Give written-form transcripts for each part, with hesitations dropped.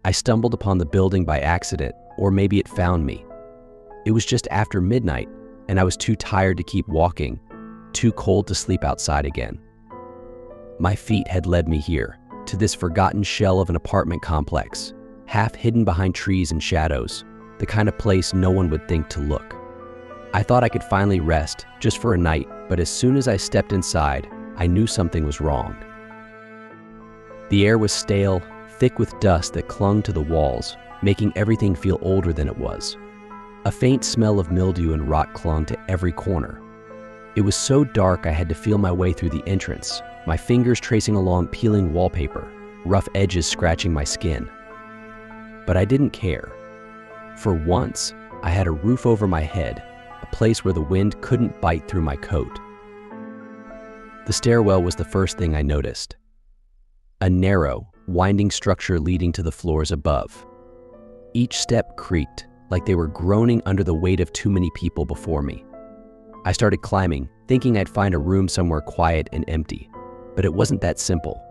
I stumbled upon the building by accident, or maybe it found me. It was just after midnight, and I was too tired to keep walking, too cold to sleep outside again. My feet had led me here, to this forgotten shell of an apartment complex, half hidden behind trees and shadows, the kind of place no one would think to look. I thought I could finally rest, just for a night, but as soon as I stepped inside, I knew something was wrong. The air was stale, thick with dust that clung to the walls, making everything feel older than it was. A faint smell of mildew and rot clung to every corner. It was so dark I had to feel my way through the entrance, my fingers tracing along peeling wallpaper, rough edges scratching my skin. But I didn't care. For once, I had a roof over my head, a place where the wind couldn't bite through my coat. The stairwell was the first thing I noticed. A narrow, winding structure leading to the floors above. Each step creaked, like they were groaning under the weight of too many people before me. I started climbing, thinking I'd find a room somewhere quiet and empty, but it wasn't that simple.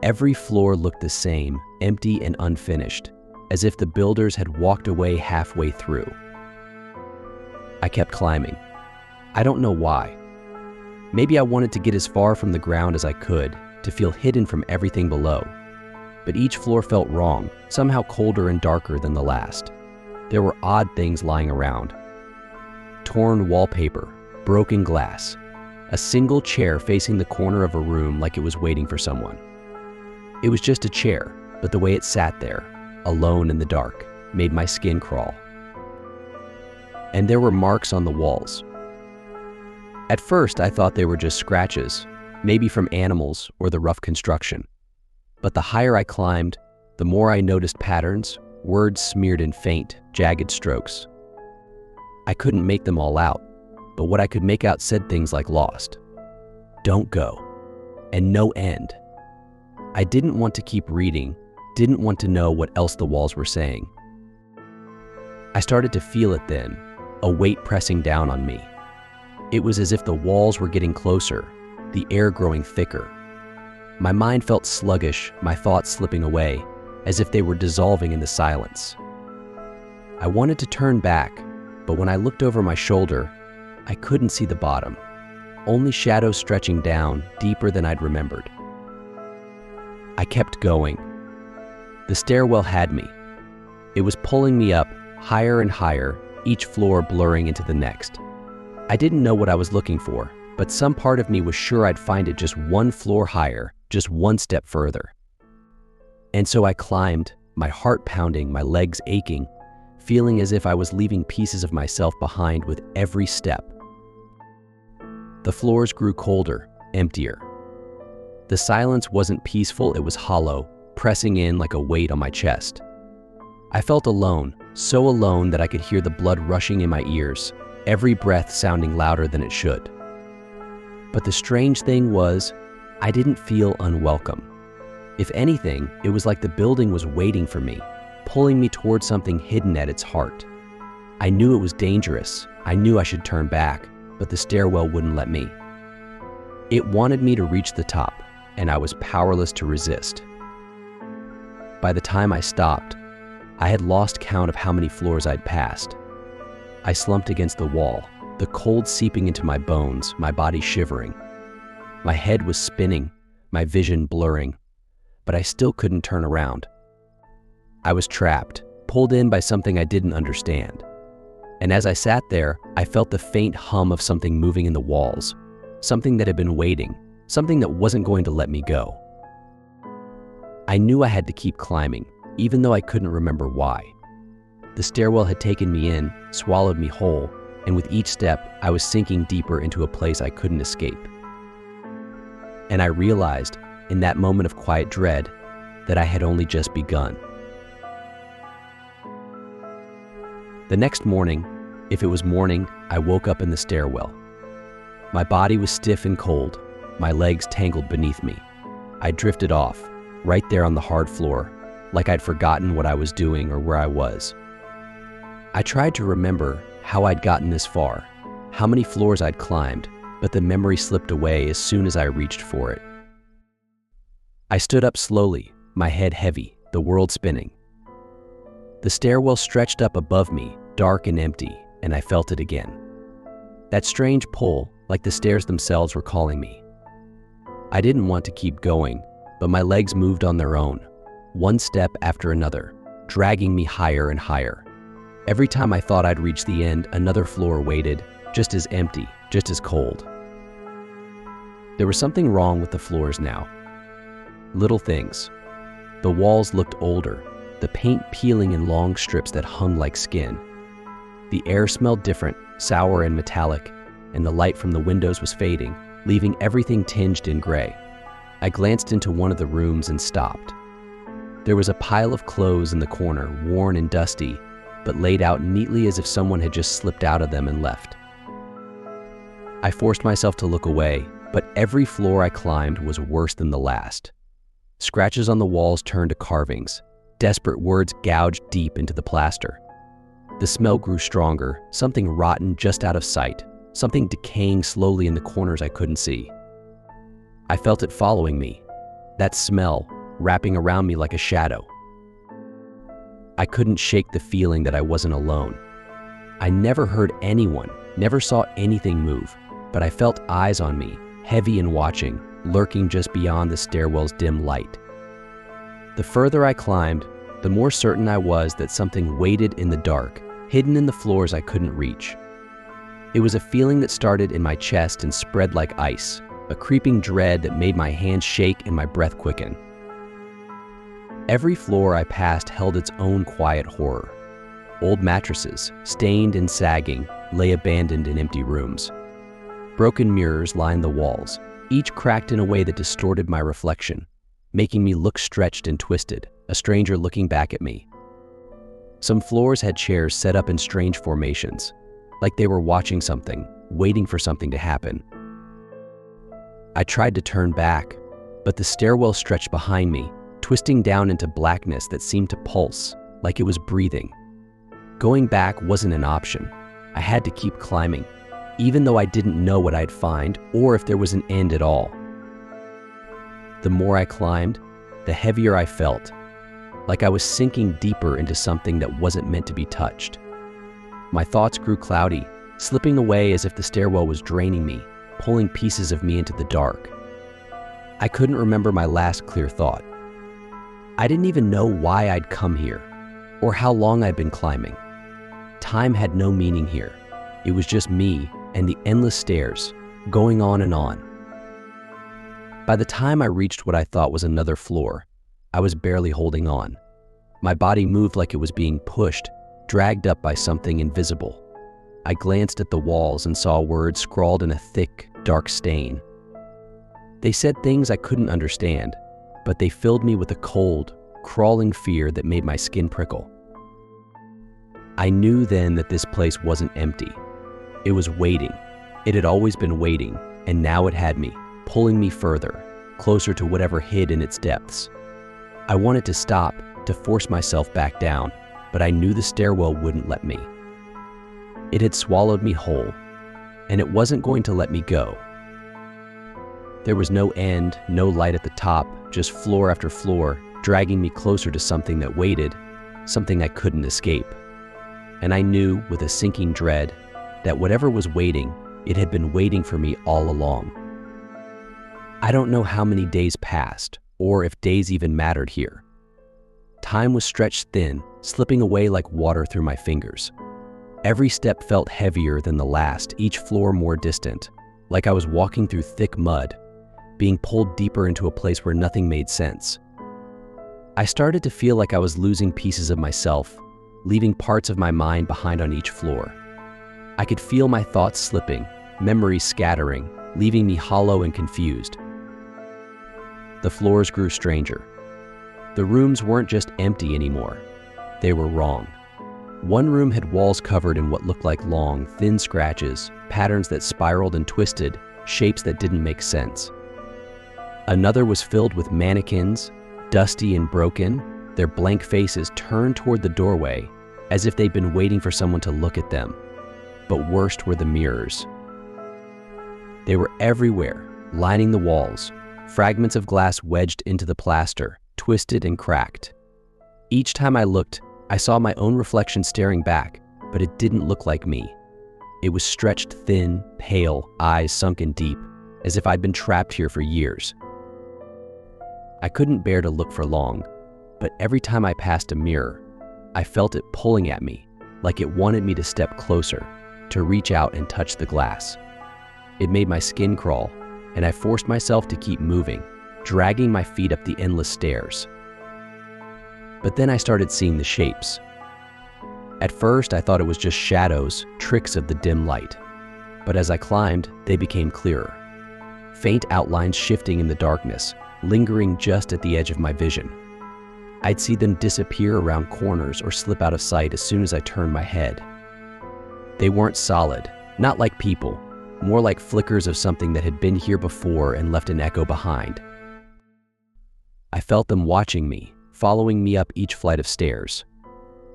Every floor looked the same, empty and unfinished, as if the builders had walked away halfway through. I kept climbing. I don't know why. Maybe I wanted to get as far from the ground as I could, to feel hidden from everything below. But each floor felt wrong, somehow colder and darker than the last. There were odd things lying around. Torn wallpaper, broken glass, a single chair facing the corner of a room like it was waiting for someone. It was just a chair, but the way it sat there, alone in the dark, made my skin crawl. And there were marks on the walls. At first, I thought they were just scratches, maybe from animals or the rough construction. But the higher I climbed, the more I noticed patterns, words smeared in faint, jagged strokes. I couldn't make them all out, but what I could make out said things like lost, don't go, and no end. I didn't want to keep reading, didn't want to know what else the walls were saying. I started to feel it then, a weight pressing down on me. It was as if the walls were getting closer, the air growing thicker. My mind felt sluggish, my thoughts slipping away, as if they were dissolving in the silence. I wanted to turn back, but when I looked over my shoulder, I couldn't see the bottom, only shadows stretching down deeper than I'd remembered. I kept going. The stairwell had me. It was pulling me up, higher and higher, each floor blurring into the next. I didn't know what I was looking for, but some part of me was sure I'd find it just one floor higher, just one step further. And so I climbed, my heart pounding, my legs aching, feeling as if I was leaving pieces of myself behind with every step. The floors grew colder, emptier. The silence wasn't peaceful, it was hollow, pressing in like a weight on my chest. I felt alone, so alone that I could hear the blood rushing in my ears, every breath sounding louder than it should. But the strange thing was, I didn't feel unwelcome. If anything, it was like the building was waiting for me, pulling me towards something hidden at its heart. I knew it was dangerous. I knew I should turn back, but the stairwell wouldn't let me. It wanted me to reach the top, and I was powerless to resist. By the time I stopped, I had lost count of how many floors I'd passed. I slumped against the wall, the cold seeping into my bones, my body shivering. My head was spinning, my vision blurring, but I still couldn't turn around. I was trapped, pulled in by something I didn't understand. And as I sat there, I felt the faint hum of something moving in the walls, something that had been waiting, something that wasn't going to let me go. I knew I had to keep climbing, even though I couldn't remember why. The stairwell had taken me in, swallowed me whole, and with each step, I was sinking deeper into a place I couldn't escape. And I realized, in that moment of quiet dread, that I had only just begun. The next morning, if it was morning, I woke up in the stairwell. My body was stiff and cold, my legs tangled beneath me. I drifted off, right there on the hard floor, like I'd forgotten what I was doing or where I was. I tried to remember how I'd gotten this far, how many floors I'd climbed, but the memory slipped away as soon as I reached for it. I stood up slowly, my head heavy, the world spinning. The stairwell stretched up above me, dark and empty, and I felt it again. That strange pull, like the stairs themselves were calling me. I didn't want to keep going, but my legs moved on their own, one step after another, dragging me higher and higher. Every time I thought I'd reach the end, another floor waited, just as empty, just as cold. There was something wrong with the floors now. Little things. The walls looked older, the paint peeling in long strips that hung like skin. The air smelled different, sour and metallic, and the light from the windows was fading, leaving everything tinged in gray. I glanced into one of the rooms and stopped. There was a pile of clothes in the corner, worn and dusty, but laid out neatly as if someone had just slipped out of them and left. I forced myself to look away, but every floor I climbed was worse than the last. Scratches on the walls turned to carvings. Desperate words gouged deep into the plaster. The smell grew stronger, something rotten just out of sight, something decaying slowly in the corners I couldn't see. I felt it following me, that smell wrapping around me like a shadow. I couldn't shake the feeling that I wasn't alone. I never heard anyone, never saw anything move, but I felt eyes on me, heavy and watching, lurking just beyond the stairwell's dim light. The further I climbed, the more certain I was that something waited in the dark, hidden in the floors I couldn't reach. It was a feeling that started in my chest and spread like ice, a creeping dread that made my hands shake and my breath quicken. Every floor I passed held its own quiet horror. Old mattresses, stained and sagging, lay abandoned in empty rooms. Broken mirrors lined the walls, each cracked in a way that distorted my reflection, making me look stretched and twisted, a stranger looking back at me. Some floors had chairs set up in strange formations, like they were watching something, waiting for something to happen. I tried to turn back, but the stairwell stretched behind me, twisting down into blackness that seemed to pulse, like it was breathing. Going back wasn't an option. I had to keep climbing, even though I didn't know what I'd find or if there was an end at all. The more I climbed, the heavier I felt, like I was sinking deeper into something that wasn't meant to be touched. My thoughts grew cloudy, slipping away as if the stairwell was draining me, pulling pieces of me into the dark. I couldn't remember my last clear thought. I didn't even know why I'd come here, or how long I'd been climbing. Time had no meaning here. It was just me and the endless stairs, going on and on. By the time I reached what I thought was another floor, I was barely holding on. My body moved like it was being pushed, dragged up by something invisible. I glanced at the walls and saw words scrawled in a thick, dark stain. They said things I couldn't understand, but they filled me with a cold, crawling fear that made my skin prickle. I knew then that this place wasn't empty. It was waiting. It had always been waiting, and now it had me, pulling me further, closer to whatever hid in its depths. I wanted to stop, to force myself back down, but I knew the stairwell wouldn't let me. It had swallowed me whole, and it wasn't going to let me go. There was no end, no light at the top, just floor after floor, dragging me closer to something that waited, something I couldn't escape. And I knew, with a sinking dread, that whatever was waiting, it had been waiting for me all along. I don't know how many days passed, or if days even mattered here. Time was stretched thin, slipping away like water through my fingers. Every step felt heavier than the last, each floor more distant, like I was walking through thick mud, being pulled deeper into a place where nothing made sense. I started to feel like I was losing pieces of myself, leaving parts of my mind behind on each floor. I could feel my thoughts slipping, memories scattering, leaving me hollow and confused. The floors grew stranger. The rooms weren't just empty anymore. They were wrong. One room had walls covered in what looked like long, thin scratches, patterns that spiraled and twisted, shapes that didn't make sense. Another was filled with mannequins, dusty and broken, their blank faces turned toward the doorway, as if they'd been waiting for someone to look at them. But worst were the mirrors. They were everywhere, lining the walls, fragments of glass wedged into the plaster, twisted and cracked. Each time I looked, I saw my own reflection staring back, but it didn't look like me. It was stretched thin, pale, eyes sunken deep, as if I'd been trapped here for years. I couldn't bear to look for long, but every time I passed a mirror, I felt it pulling at me, like it wanted me to step closer, to reach out and touch the glass. It made my skin crawl, and I forced myself to keep moving, dragging my feet up the endless stairs. But then I started seeing the shapes. At first, I thought it was just shadows, tricks of the dim light. But as I climbed, they became clearer. Faint outlines shifting in the darkness, lingering just at the edge of my vision. I'd see them disappear around corners or slip out of sight as soon as I turned my head. They weren't solid, not like people, more like flickers of something that had been here before and left an echo behind. I felt them watching me, following me up each flight of stairs.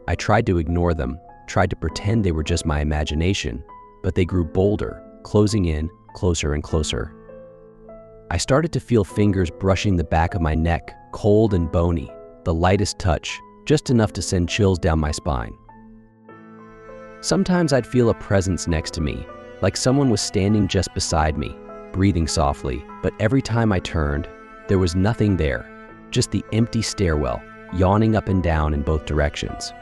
I tried to ignore them, tried to pretend they were just my imagination, but they grew bolder, closing in, closer and closer. I started to feel fingers brushing the back of my neck, cold and bony, the lightest touch, just enough to send chills down my spine. Sometimes I'd feel a presence next to me, like someone was standing just beside me, breathing softly, but every time I turned, there was nothing there, just the empty stairwell, yawning up and down in both directions.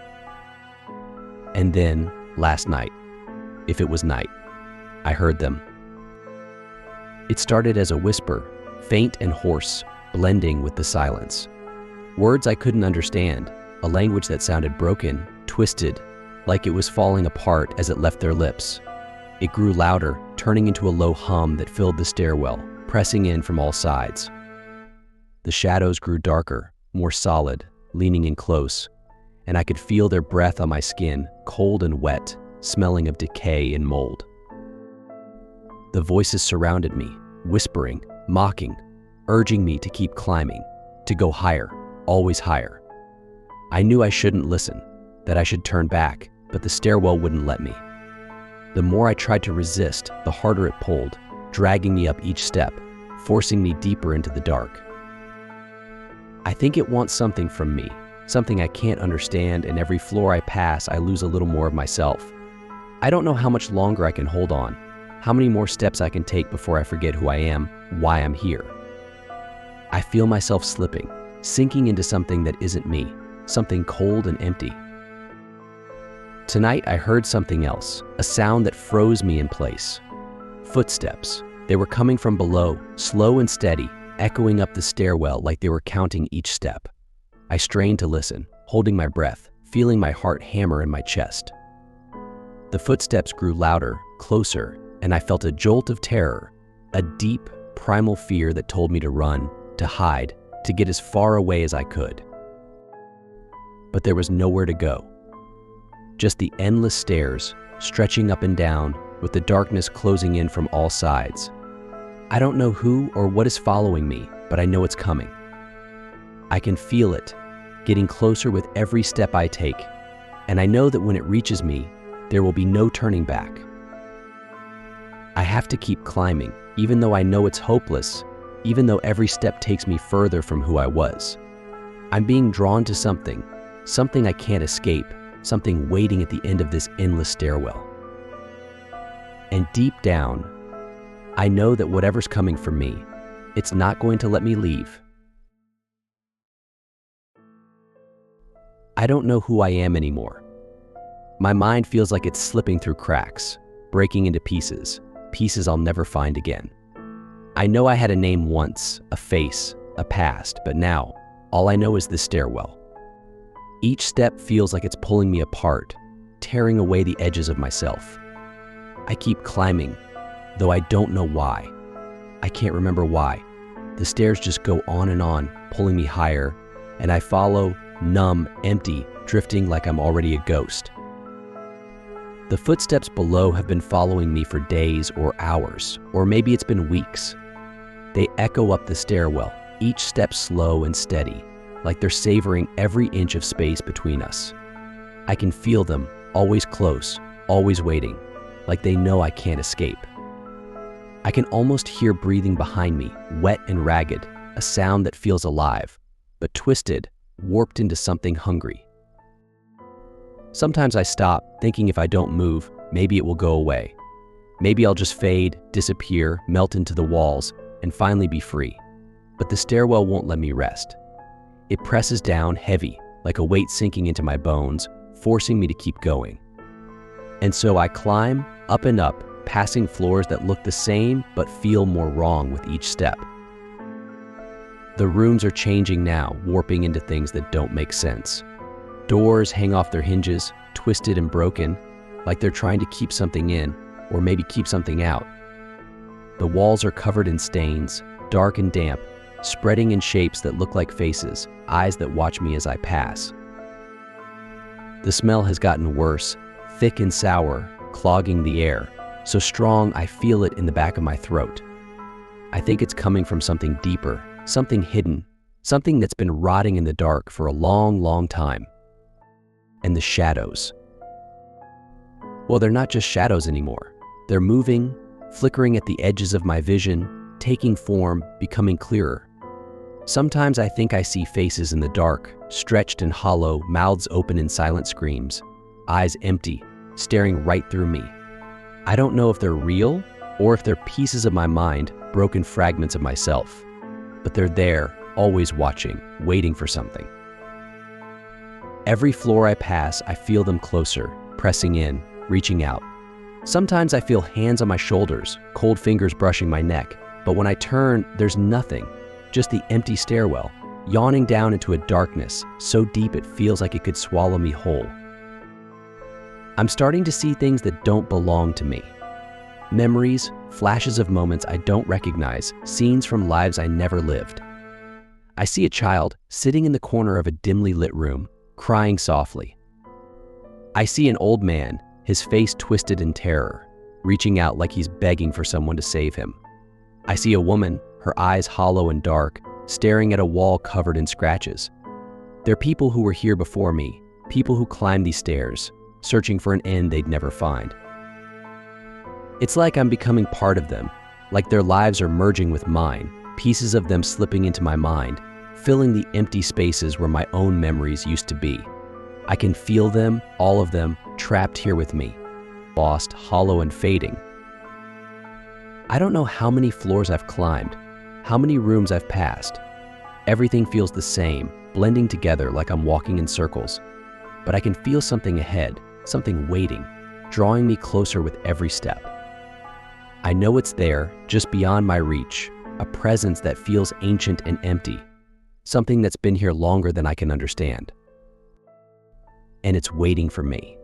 And then, last night, if it was night, I heard them. It started as a whisper, faint and hoarse, blending with the silence. Words I couldn't understand, a language that sounded broken, twisted, like it was falling apart as it left their lips. It grew louder, turning into a low hum that filled the stairwell, pressing in from all sides. The shadows grew darker, more solid, leaning in close, and I could feel their breath on my skin, cold and wet, smelling of decay and mold. The voices surrounded me, whispering, mocking, urging me to keep climbing, to go higher, always higher. I knew I shouldn't listen, that I should turn back, but the stairwell wouldn't let me. The more I tried to resist, the harder it pulled, dragging me up each step, forcing me deeper into the dark. I think it wants something from me, something I can't understand, and every floor I pass, I lose a little more of myself. I don't know how much longer I can hold on, how many more steps I can take before I forget who I am, why I'm here. I feel myself slipping, sinking into something that isn't me, something cold and empty. Tonight I heard something else, a sound that froze me in place. Footsteps. They were coming from below, slow and steady, echoing up the stairwell like they were counting each step. I strained to listen, holding my breath, feeling my heart hammer in my chest. The footsteps grew louder, closer, and I felt a jolt of terror, a deep, primal fear that told me to run, to hide, to get as far away as I could. But there was nowhere to go. Just the endless stairs, stretching up and down, with the darkness closing in from all sides. I don't know who or what is following me, but I know it's coming. I can feel it, getting closer with every step I take, and I know that when it reaches me, there will be no turning back. I have to keep climbing, even though I know it's hopeless, even though every step takes me further from who I was. I'm being drawn to something I can't escape, something waiting at the end of this endless stairwell. And deep down, I know that whatever's coming for me, it's not going to let me leave. I don't know who I am anymore. My mind feels like it's slipping through cracks, breaking into pieces, pieces I'll never find again. I know I had a name once, a face, a past, but now, all I know is this stairwell. Each step feels like it's pulling me apart, tearing away the edges of myself. I keep climbing, though I don't know why. I can't remember why. The stairs just go on and on, pulling me higher, and I follow, numb, empty, drifting like I'm already a ghost. The footsteps below have been following me for days or hours, or maybe it's been weeks. They echo up the stairwell, each step slow and steady, like they're savoring every inch of space between us. I can feel them, always close, always waiting, like they know I can't escape. I can almost hear breathing behind me, wet and ragged, a sound that feels alive, but twisted, warped into something hungry. Sometimes I stop, thinking if I don't move, maybe it will go away. Maybe I'll just fade, disappear, melt into the walls, and finally be free. But the stairwell won't let me rest. It presses down heavy, like a weight sinking into my bones, forcing me to keep going. And so I climb up and up, passing floors that look the same but feel more wrong with each step. The rooms are changing now, warping into things that don't make sense. Doors hang off their hinges, twisted and broken, like they're trying to keep something in, or maybe keep something out. The walls are covered in stains, dark and damp, spreading in shapes that look like faces, eyes that watch me as I pass. The smell has gotten worse, thick and sour, clogging the air, so strong I feel it in the back of my throat. I think it's coming from something deeper, something hidden, something that's been rotting in the dark for a long, long time. And the shadows. Well, they're not just shadows anymore. They're moving, flickering at the edges of my vision, taking form, becoming clearer. Sometimes I think I see faces in the dark, stretched and hollow, mouths open in silent screams, eyes empty, staring right through me. I don't know if they're real or if they're pieces of my mind, broken fragments of myself. But they're there, always watching, waiting for something. Every floor I pass, I feel them closer, pressing in, reaching out. Sometimes I feel hands on my shoulders, cold fingers brushing my neck, but when I turn, there's nothing, just the empty stairwell, yawning down into a darkness so deep it feels like it could swallow me whole. I'm starting to see things that don't belong to me. Memories, flashes of moments I don't recognize, scenes from lives I never lived. I see a child sitting in the corner of a dimly lit room, crying softly. I see an old man, his face twisted in terror, reaching out like he's begging for someone to save him. I see a woman, her eyes hollow and dark, staring at a wall covered in scratches. They're people who were here before me, people who climbed these stairs, searching for an end they'd never find. It's like I'm becoming part of them, like their lives are merging with mine, pieces of them slipping into my mind, filling the empty spaces where my own memories used to be. I can feel them, all of them, trapped here with me, lost, hollow, and fading. I don't know how many floors I've climbed, how many rooms I've passed. Everything feels the same, blending together like I'm walking in circles. But I can feel something ahead, something waiting, drawing me closer with every step. I know it's there, just beyond my reach, a presence that feels ancient and empty, something that's been here longer than I can understand. And it's waiting for me.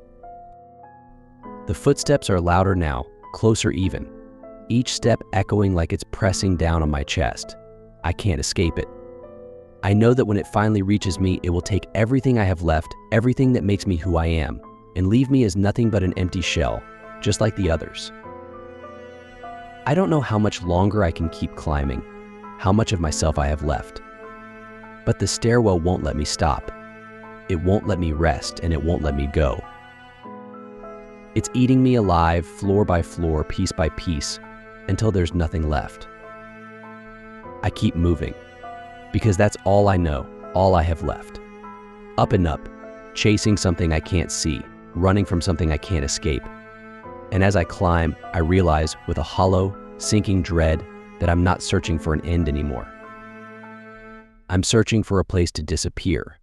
The footsteps are louder now, closer even, each step echoing like it's pressing down on my chest. I can't escape it. I know that when it finally reaches me, it will take everything I have left, everything that makes me who I am, and leave me as nothing but an empty shell, just like the others. I don't know how much longer I can keep climbing, how much of myself I have left. But the stairwell won't let me stop. It won't let me rest, and it won't let me go. It's eating me alive, floor by floor, piece by piece, until there's nothing left. I keep moving, because that's all I know, all I have left. Up and up, chasing something I can't see, running from something I can't escape. And as I climb, I realize with a hollow, sinking dread that I'm not searching for an end anymore. I'm searching for a place to disappear.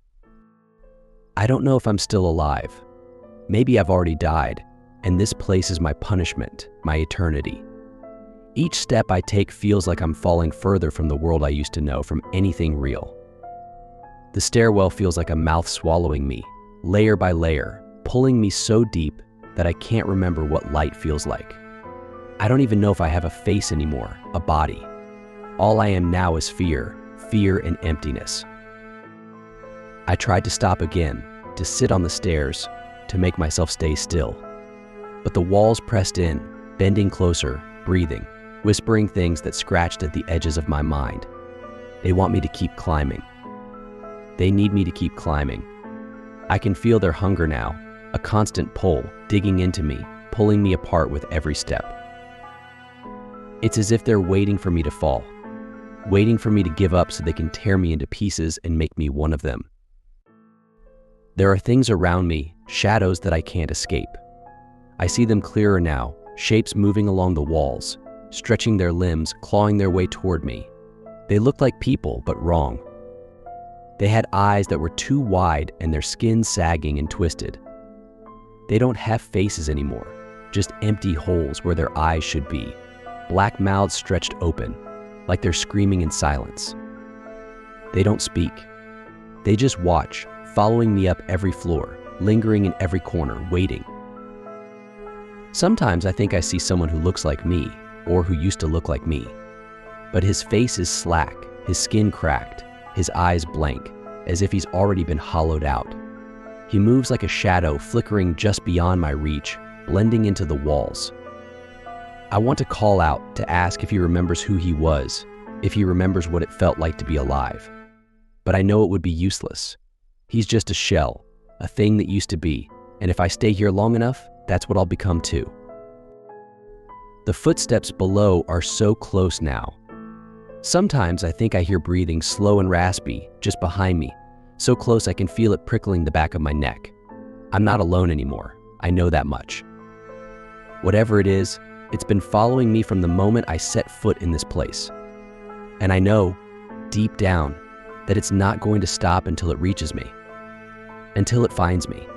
I don't know if I'm still alive. Maybe I've already died, and this place is my punishment, my eternity. Each step I take feels like I'm falling further from the world I used to know, from anything real. The stairwell feels like a mouth swallowing me, layer by layer, pulling me so deep that I can't remember what light feels like. I don't even know if I have a face anymore, a body. All I am now is fear, fear and emptiness. I tried to stop again, to sit on the stairs, to make myself stay still. But the walls pressed in, bending closer, breathing, whispering things that scratched at the edges of my mind. They want me to keep climbing. They need me to keep climbing. I can feel their hunger now, a constant pull, digging into me, pulling me apart with every step. It's as if they're waiting for me to fall, waiting for me to give up so they can tear me into pieces and make me one of them. There are things around me, shadows that I can't escape. I see them clearer now, shapes moving along the walls, stretching their limbs, clawing their way toward me. They looked like people, but wrong. They had eyes that were too wide and their skin sagging and twisted. They don't have faces anymore, just empty holes where their eyes should be, black mouths stretched open, like they're screaming in silence. They don't speak. They just watch, following me up every floor, lingering in every corner, waiting. Sometimes I think I see someone who looks like me, or who used to look like me. But his face is slack, his skin cracked, his eyes blank, as if he's already been hollowed out. He moves like a shadow flickering just beyond my reach, blending into the walls. I want to call out to ask if he remembers who he was, if he remembers what it felt like to be alive. But I know it would be useless. He's just a shell, a thing that used to be, and if I stay here long enough, that's what I'll become too. The footsteps below are so close now. Sometimes I think I hear breathing slow and raspy just behind me, so close I can feel it prickling the back of my neck. I'm not alone anymore, I know that much. Whatever it is, it's been following me from the moment I set foot in this place. And I know, deep down, that it's not going to stop until it reaches me, until it finds me.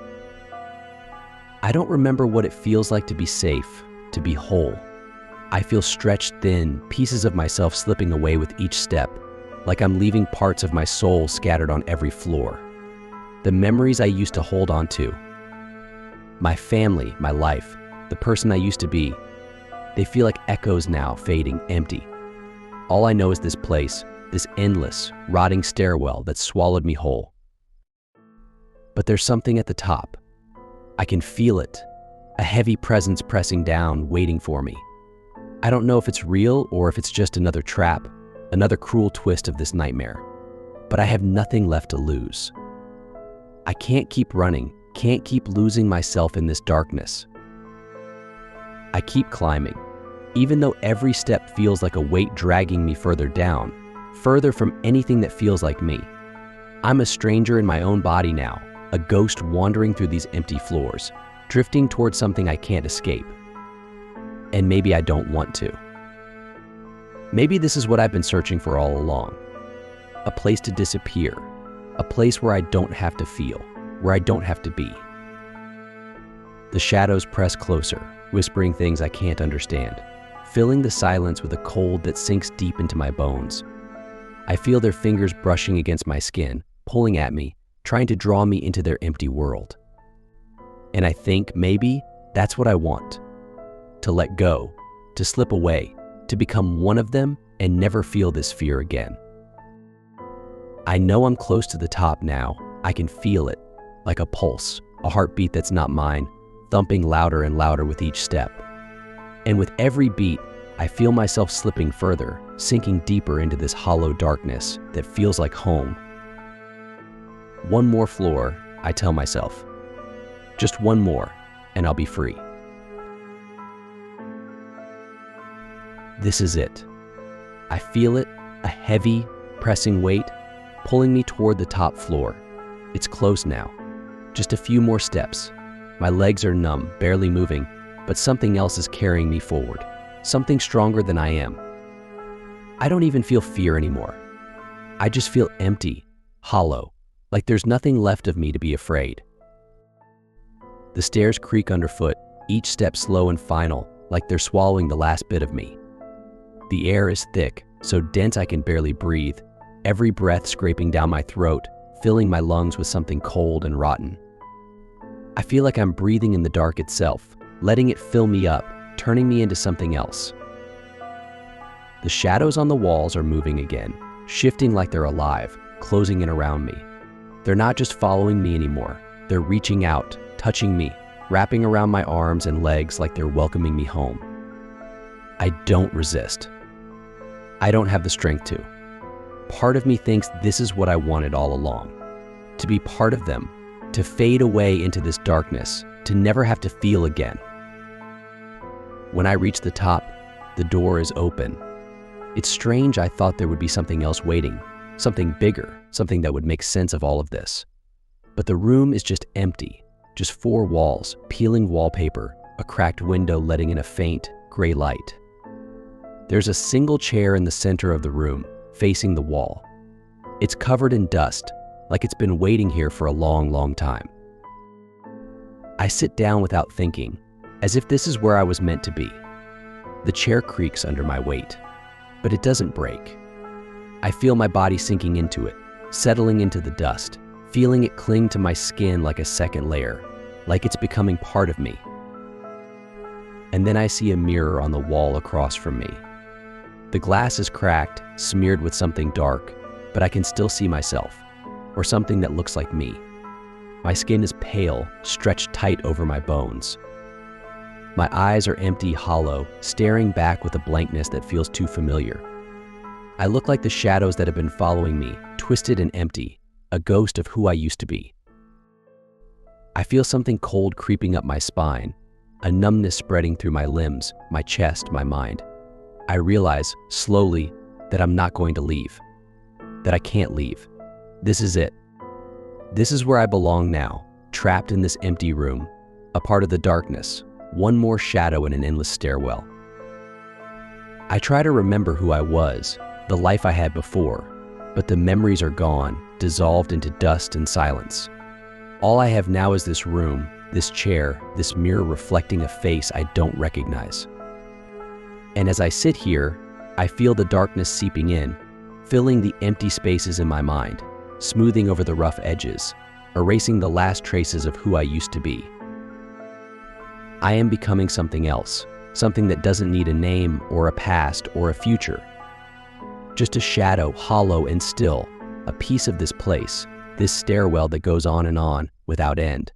I don't remember what it feels like to be safe, to be whole. I feel stretched thin, pieces of myself slipping away with each step, like I'm leaving parts of my soul scattered on every floor. The memories I used to hold on to, my family, my life, the person I used to be, they feel like echoes now, fading, empty. All I know is this place, this endless, rotting stairwell that swallowed me whole. But there's something at the top. I can feel it, a heavy presence pressing down, waiting for me. I don't know if it's real or if it's just another trap, another cruel twist of this nightmare. But I have nothing left to lose. I can't keep running, can't keep losing myself in this darkness. I keep climbing, even though every step feels like a weight dragging me further down, further from anything that feels like me. I'm a stranger in my own body now, a ghost wandering through these empty floors, drifting towards something I can't escape. And maybe I don't want to. Maybe this is what I've been searching for all along. A place to disappear, a place where I don't have to feel, where I don't have to be. The shadows press closer, whispering things I can't understand, filling the silence with a cold that sinks deep into my bones. I feel their fingers brushing against my skin, pulling at me, trying to draw me into their empty world. And I think maybe that's what I want. To let go, to slip away, to become one of them and never feel this fear again. I know I'm close to the top now. I can feel it, like a pulse, a heartbeat that's not mine, thumping louder and louder with each step. And with every beat, I feel myself slipping further, sinking deeper into this hollow darkness that feels like home. One more floor, I tell myself. Just one more, and I'll be free. This is it. I feel it, a heavy, pressing weight, pulling me toward the top floor. It's close now. Just a few more steps. My legs are numb, barely moving, but something else is carrying me forward. Something stronger than I am. I don't even feel fear anymore. I just feel empty, hollow, like there's nothing left of me to be afraid. The stairs creak underfoot, each step slow and final, like they're swallowing the last bit of me. The air is thick, so dense I can barely breathe, every breath scraping down my throat, filling my lungs with something cold and rotten. I feel like I'm breathing in the dark itself, letting it fill me up, turning me into something else. The shadows on the walls are moving again, shifting like they're alive, closing in around me. They're not just following me anymore, they're reaching out, touching me, wrapping around my arms and legs like they're welcoming me home. I don't resist. I don't have the strength to. Part of me thinks this is what I wanted all along. To be part of them, to fade away into this darkness, to never have to feel again. When I reach the top, the door is open. It's strange I thought there would be something else waiting, something bigger, something that would make sense of all of this. But the room is just empty, just four walls, peeling wallpaper, a cracked window letting in a faint, gray light. There's a single chair in the center of the room, facing the wall. It's covered in dust, like it's been waiting here for a long, long time. I sit down without thinking, as if this is where I was meant to be. The chair creaks under my weight, but it doesn't break. I feel my body sinking into it, settling into the dust, feeling it cling to my skin like a second layer, like it's becoming part of me. And then I see a mirror on the wall across from me. The glass is cracked, smeared with something dark, but I can still see myself, or something that looks like me. My skin is pale, stretched tight over my bones. My eyes are empty, hollow, staring back with a blankness that feels too familiar. I look like the shadows that have been following me, twisted and empty, a ghost of who I used to be. I feel something cold creeping up my spine, a numbness spreading through my limbs, my chest, my mind. I realize, slowly, that I'm not going to leave, that I can't leave. This is it. This is where I belong now, trapped in this empty room, a part of the darkness, one more shadow in an endless stairwell. I try to remember who I was, the life I had before, but the memories are gone, dissolved into dust and silence. All I have now is this room, this chair, this mirror reflecting a face I don't recognize. And as I sit here, I feel the darkness seeping in, filling the empty spaces in my mind, smoothing over the rough edges, erasing the last traces of who I used to be. I am becoming something else, something that doesn't need a name or a past or a future. Just a shadow, hollow and still, a piece of this place, this stairwell that goes on without end.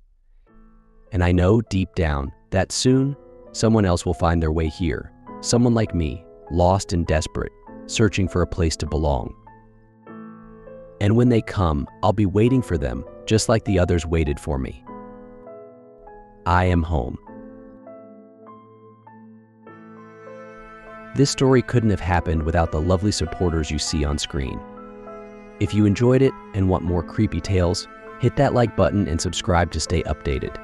And I know deep down that soon someone else will find their way here, someone like me, lost and desperate, searching for a place to belong. And when they come, I'll be waiting for them, just like the others waited for me. I am home. This story couldn't have happened without the lovely supporters you see on screen. If you enjoyed it and want more creepy tales, hit that like button and subscribe to stay updated.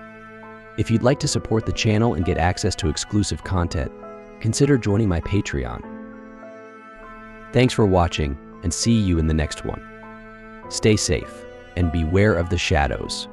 If you'd like to support the channel and get access to exclusive content, consider joining my Patreon. Thanks for watching, and see you in the next one. Stay safe and beware of the shadows.